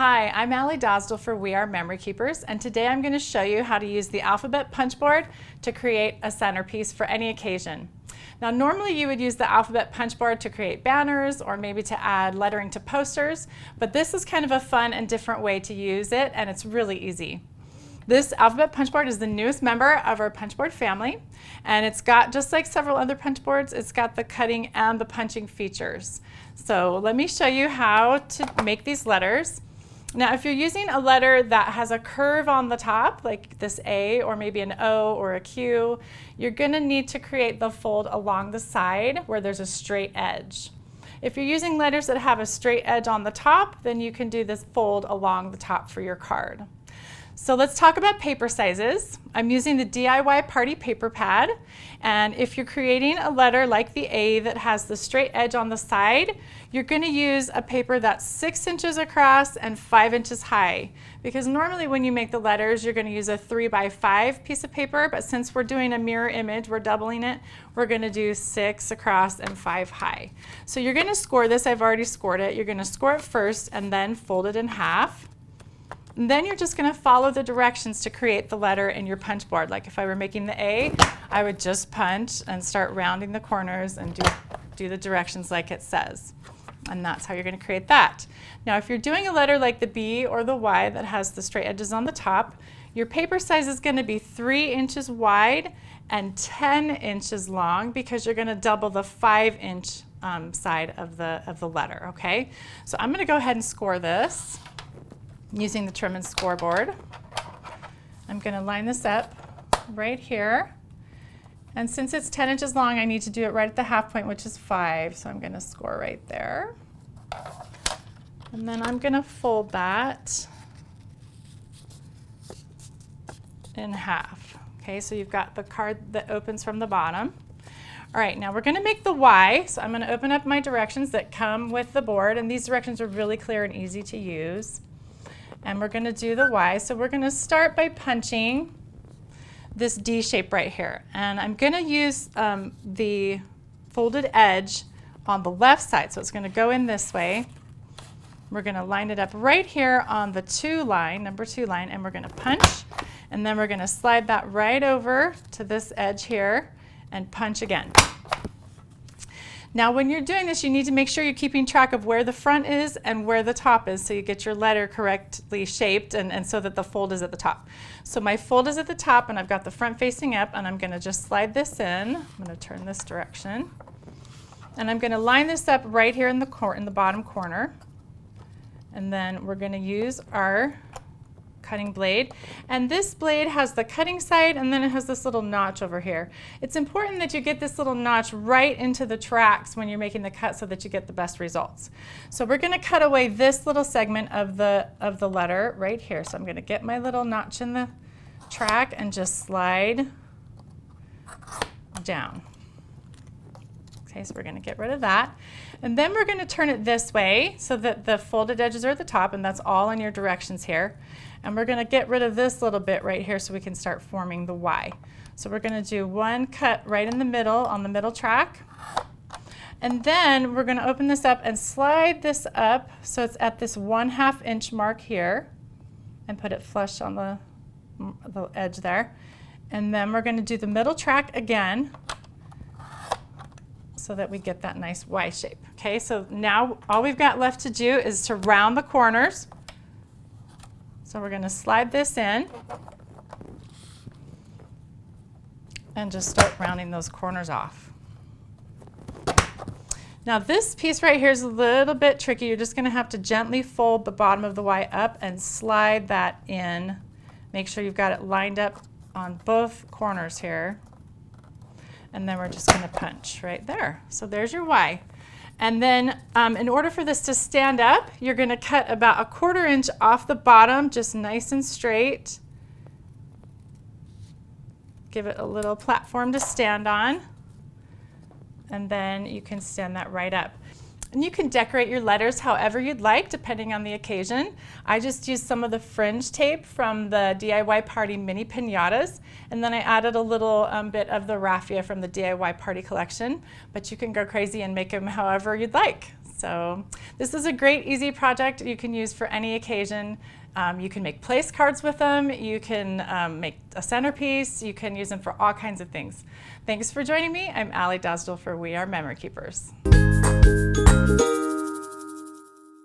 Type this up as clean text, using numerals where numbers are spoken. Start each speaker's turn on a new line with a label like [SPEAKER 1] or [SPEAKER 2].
[SPEAKER 1] Hi, I'm Aly Dosdall for We Are Memory Keepers, and today I'm going to show you how to use the Alphabet Punchboard to create a centerpiece for any occasion. Now, normally you would use the Alphabet Punchboard to create banners or maybe to add lettering to posters, but this is kind of a fun and different way to use it, and it's really easy. This Alphabet Punchboard is the newest member of our punchboard family, and it's got, just like several other punchboards, it's got the cutting and the punching features. So let me show you how to make these letters. Now, if you're using a letter that has a curve on the top, like this A or maybe an O or a Q, you're going to need to create the fold along the side where there's a straight edge. If you're using letters that have a straight edge on the top, then you can do this fold along the top for your card. So let's talk about paper sizes. I'm using the DIY Party paper pad, and if you're creating a letter like the A that has the straight edge on the side, you're going to use a paper that's 6 inches across and 5 inches high, because normally when you make the letters you're going to use a 3x5 piece of paper, but since we're doing a mirror image, we're doubling it, we're going to do 6 across and 5 high. So you're going to score this. I've already scored it. You're going to score it first and then fold it in half. And then you're just going to follow the directions to create the letter in your punch board. Like if I were making the A, I would just punch and start rounding the corners and do the directions like it says. And that's how you're going to create that. Now, if you're doing a letter like the B or the Y that has the straight edges on the top, your paper size is going to be 3 inches wide and 10 inches long, because you're going to double the 5-inch side of the letter. Okay? So I'm going to go ahead and score this using the trim and scoreboard. I'm going to line this up right here. And since it's 10 inches long, I need to do it right at the half point, which is 5. So I'm going to score right there. And then I'm going to fold that in half. Okay, so you've got the card that opens from the bottom. All right, now we're going to make the Y. So I'm going to open up my directions that come with the board. And these directions are really clear and easy to use. And we're going to do the Y. So we're going to start by punching this D shape right here. And I'm going to use the folded edge on the left side. So it's going to go in this way. We're going to line it up right here on the 2 line, number 2 line, and we're going to punch. And then we're going to slide that right over to this edge here and punch again. Now, when you're doing this, you need to make sure you're keeping track of where the front is and where the top is, so you get your letter correctly shaped and so that the fold is at the top. So my fold is at the top, and I've got the front facing up, and I'm going to just slide this in. I'm going to turn this direction. And I'm going to line this up right here in the bottom corner. And then we're going to use our cutting blade, and this blade has the cutting side, and then it has this little notch over here. It's important that you get this little notch right into the tracks when you're making the cut so that you get the best results. So we're going to cut away this little segment of the letter right here. So I'm going to get my little notch in the track and just slide down. Okay, so we're going to get rid of that. And then we're going to turn it this way so that the folded edges are at the top, and that's all in your directions here. And we're going to get rid of this little bit right here so we can start forming the Y. So we're going to do one cut right in the middle on the middle track. And then we're going to open this up and slide this up so it's at this 1/2 inch mark here, and put it flush on the edge there. And then we're going to do the middle track again, so that we get that nice Y shape. Okay, so now all we've got left to do is to round the corners. So we're going to slide this in and just start rounding those corners off. Now this piece right here is a little bit tricky. You're just going to have to gently fold the bottom of the Y up and slide that in. Make sure you've got it lined up on both corners here. And then we're just going to punch right there. So there's your Y. And then in order for this to stand up, you're going to cut about 1/4 inch off the bottom, just nice and straight. Give it a little platform to stand on. And then you can stand that right up. And you can decorate your letters however you'd like, depending on the occasion. I just used some of the fringe tape from the DIY Party mini piñatas, and then I added a little bit of the raffia from the DIY Party collection. But you can go crazy and make them however you'd like. So this is a great, easy project you can use for any occasion. You can make place cards with them. You can make a centerpiece. You can use them for all kinds of things. Thanks for joining me. I'm Aly Dosdall for We Are Memory Keepers.